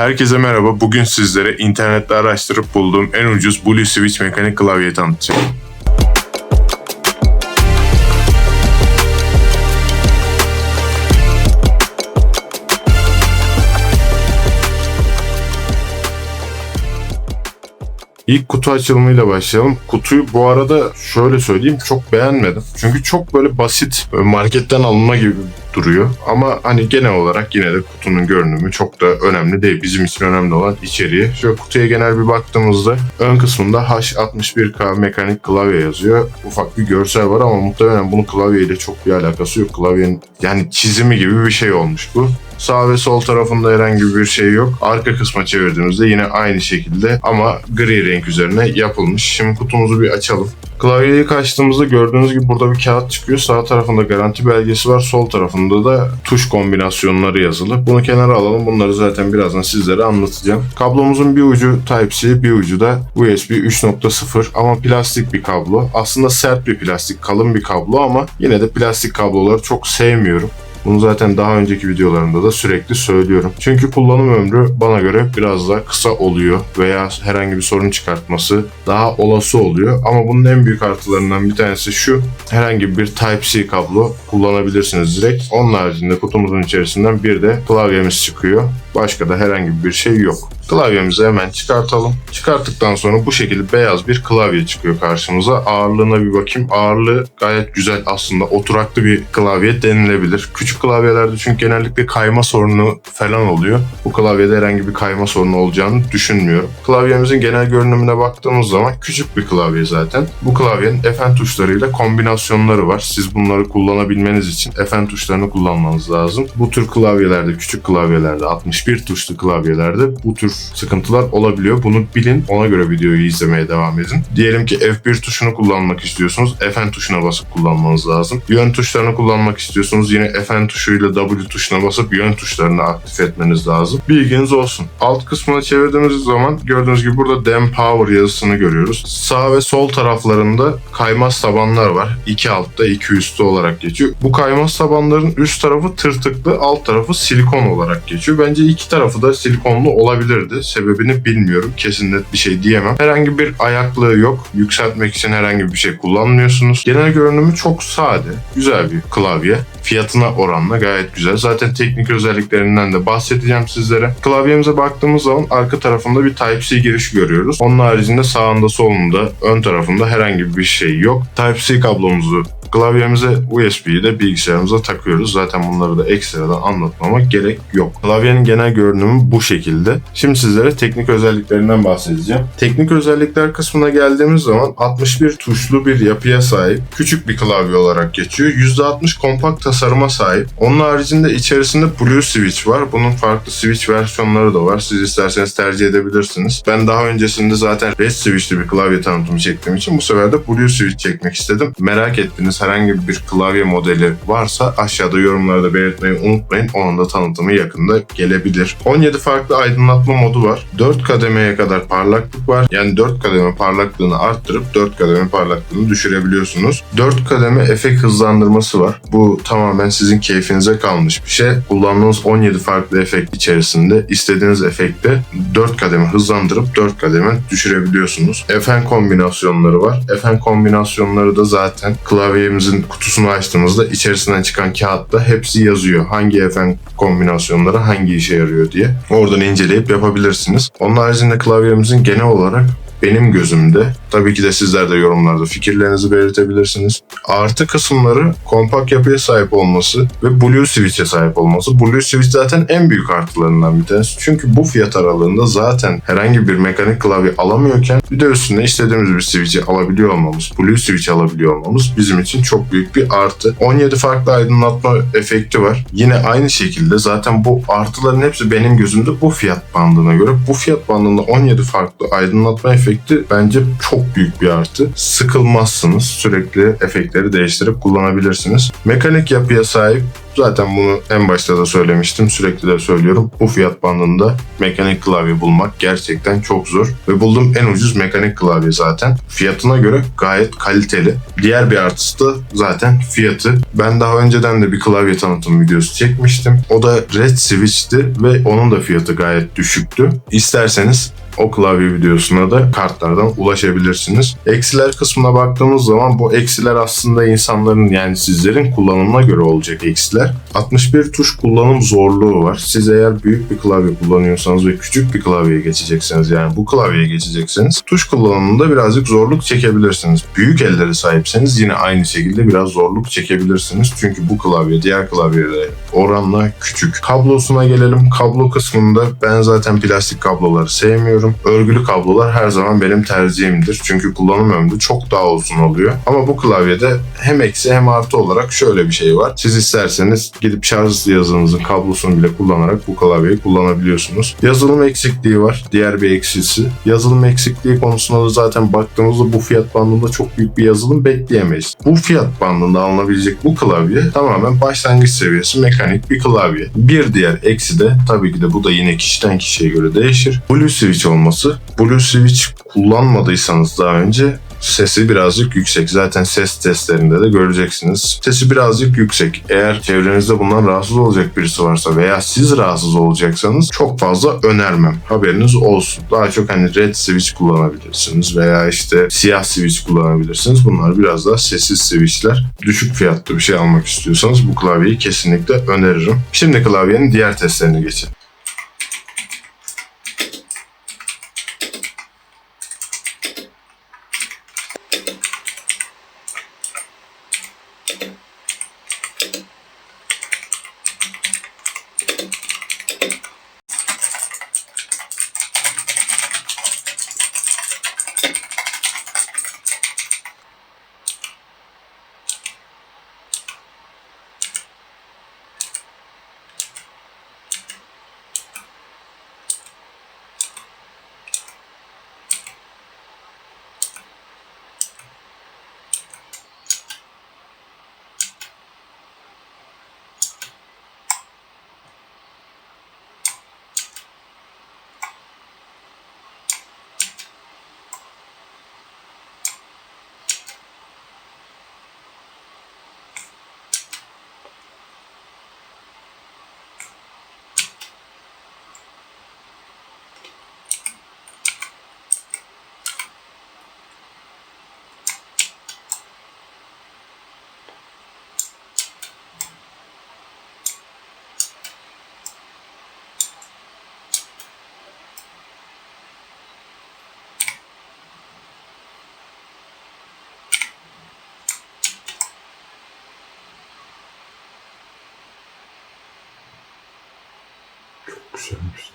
Herkese merhaba. Bugün sizlere internette araştırıp bulduğum en ucuz Blue Switch mekanik klavyeyi tanıtacağım. İlk kutu açılımıyla başlayalım. Kutuyu bu arada şöyle söyleyeyim, çok beğenmedim. Çünkü çok böyle basit, marketten alınma gibi duruyor. Ama hani genel olarak yine de kutunun görünümü çok da önemli değil. Bizim için önemli olan içeriği. Şöyle kutuya genel bir baktığımızda ön kısmında H61K mekanik klavye yazıyor. Ufak bir görsel var ama muhtemelen bunun klavyeyle çok bir alakası yok. Klavyenin yani çizimi gibi bir şey olmuş bu. Sağ ve sol tarafında herhangi bir şey yok. Arka kısma çevirdiğimizde yine aynı şekilde ama gri renk üzerine yapılmış. Şimdi kutumuzu bir açalım. Klavyeyi açtığımızda gördüğünüz gibi burada bir kağıt çıkıyor. Sağ tarafında garanti belgesi var. Sol tarafında da tuş kombinasyonları yazılı. Bunu kenara alalım. Bunları zaten birazdan sizlere anlatacağım. Kablomuzun bir ucu Type-C, bir ucu da USB 3.0 ama plastik bir kablo. Aslında sert bir plastik, kalın bir kablo ama yine de plastik kabloları çok sevmiyorum. Bunu zaten daha önceki videolarımda da sürekli söylüyorum. Çünkü kullanım ömrü bana göre biraz daha kısa oluyor veya herhangi bir sorun çıkartması daha olası oluyor. Ama bunun en büyük artılarından bir tanesi şu: herhangi bir Type-C kablo kullanabilirsiniz direkt. Onun haricinde kutumuzun içerisinden bir de klavyemiz çıkıyor. Başka da herhangi bir şey yok. Klavyemizi hemen çıkartalım. Çıkarttıktan sonra bu şekilde beyaz bir klavye çıkıyor karşımıza. Ağırlığına bir bakayım. Ağırlığı gayet güzel aslında. Oturaklı bir klavye denilebilir. Küçük klavyelerde çünkü genellikle kayma sorunu falan oluyor. Bu klavyede herhangi bir kayma sorunu olacağını düşünmüyorum. Klavyemizin genel görünümüne baktığımız zaman küçük bir klavye zaten. Bu klavyenin Fn tuşlarıyla kombinasyonları var. Siz bunları kullanabilmeniz için Fn tuşlarını kullanmanız lazım. Bu tür klavyelerde, küçük klavyelerde, 61 tuşlu klavyelerde bu tür sıkıntılar olabiliyor. Bunu bilin. Ona göre videoyu izlemeye devam edin. Diyelim ki F1 tuşunu kullanmak istiyorsunuz. Fn tuşuna basıp kullanmanız lazım. Yön tuşlarını kullanmak istiyorsunuz. Yine Fn tuşuyla W tuşuna basıp yön tuşlarını aktif etmeniz lazım. Bilginiz olsun. Alt kısmını çevirdiğimiz zaman gördüğünüz gibi burada Dem Power yazısını görüyoruz. Sağ ve sol taraflarında kaymaz tabanlar var. 2 altta 2 üstte olarak geçiyor. Bu kaymaz tabanların üst tarafı tırtıklı, alt tarafı silikon olarak geçiyor. Bence iki tarafı da silikonlu olabilirdi. Sebebini bilmiyorum. Kesin net bir şey diyemem. Herhangi bir ayaklığı yok. Yükseltmek için herhangi bir şey kullanmıyorsunuz. Genel görünümü çok sade. Güzel bir klavye. Fiyatına oranla gayet güzel. Zaten teknik özelliklerinden de bahsedeceğim sizlere. Klavyemize baktığımız zaman arka tarafında bir Type-C girişi görüyoruz. Onun haricinde sağında, solunda, ön tarafında herhangi bir şey yok. Type-C kablomuzu klavyemize, USB'yi de bilgisayarımıza takıyoruz. Zaten bunları da ekstradan anlatmama gerek yok. Klavyenin genel görünümü bu şekilde. Şimdi sizlere teknik özelliklerinden bahsedeceğim. Teknik özellikler kısmına geldiğimiz zaman 61 tuşlu bir yapıya sahip, küçük bir klavye olarak geçiyor. %60 kompakt tasarıma sahip. Onun haricinde içerisinde Blue Switch var. Bunun farklı switch versiyonları da var. Siz isterseniz tercih edebilirsiniz. Ben daha öncesinde zaten Red Switch'li bir klavye tanıtımı çektiğim için bu sefer de Blue Switch çekmek istedim. Merak ettiniz, herhangi bir klavye modeli varsa aşağıda yorumlarda belirtmeyi unutmayın. Onun da tanıtımı yakında gelebilir. 17 farklı aydınlatma modu var. 4 kademeye kadar parlaklık var. Yani 4 kademe parlaklığını arttırıp 4 kademe parlaklığını düşürebiliyorsunuz. 4 kademe efekt hızlandırması var. Bu tamamen sizin keyfinize kalmış bir şey. Kullandığınız 17 farklı efekt içerisinde istediğiniz efekte 4 kademe hızlandırıp 4 kademe düşürebiliyorsunuz. Fn kombinasyonları var. Fn kombinasyonları da zaten klavyemizin kutusunu açtığımızda içerisinden çıkan kağıtta hepsi yazıyor. Hangi Fn kombinasyonları hangi işe yarıyor diye. Oradan inceleyip yapabilirsiniz. Onun haricinde klavyemizin genel olarak benim gözümde, tabii ki de sizler de yorumlarda fikirlerinizi belirtebilirsiniz, artı kısımları kompakt yapıya sahip olması ve Blue Switch'e sahip olması. Blue Switch zaten en büyük artılarından bir tanesi. Çünkü bu fiyat aralığında zaten herhangi bir mekanik klavye alamıyorken bir de üstüne istediğimiz bir switch'i alabiliyor olmamız, Blue Switch alabiliyor olmamız bizim için çok büyük bir artı. 17 farklı aydınlatma efekti var. Yine aynı şekilde zaten bu artıların hepsi benim gözümde bu fiyat bandına göre. Bu fiyat bandında 17 farklı aydınlatma efekti efekti bence çok büyük bir artı. Sıkılmazsınız. Sürekli efektleri değiştirip kullanabilirsiniz. Mekanik yapıya sahip. Zaten bunu en başta da söylemiştim. Sürekli de söylüyorum. Bu fiyat bandında mekanik klavye bulmak gerçekten çok zor. Ve bulduğum en ucuz mekanik klavye zaten. Fiyatına göre gayet kaliteli. Diğer bir artısı da zaten fiyatı. Ben daha önceden de bir klavye tanıtım videosu çekmiştim. O da Red Switch'ti ve onun da fiyatı gayet düşüktü. İsterseniz o klavye videosuna da kartlardan ulaşabilirsiniz. Eksiler kısmına baktığımız zaman bu eksiler aslında insanların, yani sizlerin kullanımına göre olacak eksiler. 61 tuş kullanım zorluğu var. Siz eğer büyük bir klavye kullanıyorsanız ve küçük bir klavyeye geçecekseniz, yani bu klavyeye geçecekseniz tuş kullanımında birazcık zorluk çekebilirsiniz. Büyük ellere sahipseniz yine aynı şekilde biraz zorluk çekebilirsiniz. Çünkü bu klavye diğer klavyelere oranla küçük. Kablosuna gelelim. Kablo kısmında ben zaten plastik kabloları sevmiyorum. Örgülü kablolar her zaman benim tercihimdir. Çünkü kullanım ömrü çok daha uzun oluyor. Ama bu klavyede hem eksi hem artı olarak şöyle bir şey var. Siz isterseniz gidip şarj cihazınızın kablosunu bile kullanarak bu klavyeyi kullanabiliyorsunuz. Yazılım eksikliği var. Diğer bir eksisi. Yazılım eksikliği konusunda da zaten baktığımızda bu fiyat bandında çok büyük bir yazılım bekleyemeyiz. Bu fiyat bandında alınabilecek bu klavye tamamen başlangıç seviyesi mekanik bir klavye. Bir diğer eksi de tabii ki de bu da yine kişiden kişiye göre değişir. Blue Switch olması. Blue Switch kullanmadıysanız daha önce sesi birazcık yüksek. Zaten ses testlerinde de göreceksiniz. Sesi birazcık yüksek. Eğer çevrenizde bundan rahatsız olacak birisi varsa veya siz rahatsız olacaksanız çok fazla önermem. Haberiniz olsun. Daha çok hani red switch kullanabilirsiniz veya işte siyah switch kullanabilirsiniz. Bunlar biraz daha sessiz switchler. Düşük fiyatlı bir şey almak istiyorsanız bu klavyeyi kesinlikle öneririm. Şimdi klavyenin diğer testlerine geçelim. Güzelmiş.